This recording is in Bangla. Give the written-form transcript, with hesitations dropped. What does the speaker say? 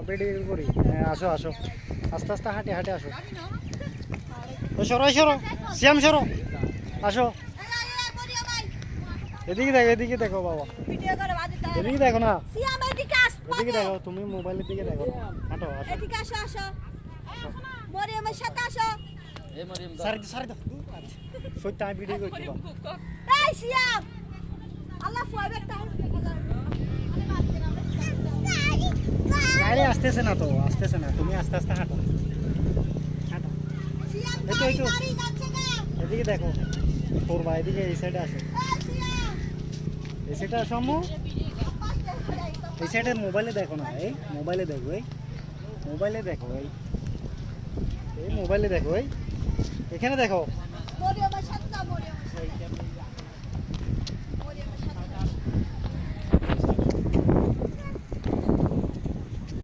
ভিডিও করি। হ্যাঁ আসো আসো, আস্তে আস্তে হাঁটে হাঁটে আসো। সরো সরো, শ্যাম সরো, আসো। এদিকে দেখো, এদিকে দেখো বাবা, এদিকে দেখো না, এদিকে দেখো, তুমি মোবাইলের দিকে দেখো। হাঁটো আসো, এদিকে আসো আসো, মরিয়মের সাথে আসো। সারি সারি দাও, সত্যি আমি ভিডিও করছি। এই সিয়াম, আল্লাহ ফুয়াবে টাইম দেখা যায়। গাড়ি আসতেছে না তো, আসতেছে না, তুমি আস্তে আস্তে হাঁটো হাঁটো। সিয়াম এই তো, এই তো। গাড়ি যাচ্ছে না। এদিকে দেখো, করবা এদিকে, এই সাইডে আসো, এই সিয়াম, এই সাইডে আসো আম্মু। এই সাইডে মোবাইলে দেখো না, এই মোবাইলে দেখো, এই মোবাইলে দেখো, এই এই মোবাইলে দেখো, এই এখানে দেখো। মরিয়মের সাথে যাও, মরিয়মের সাথে।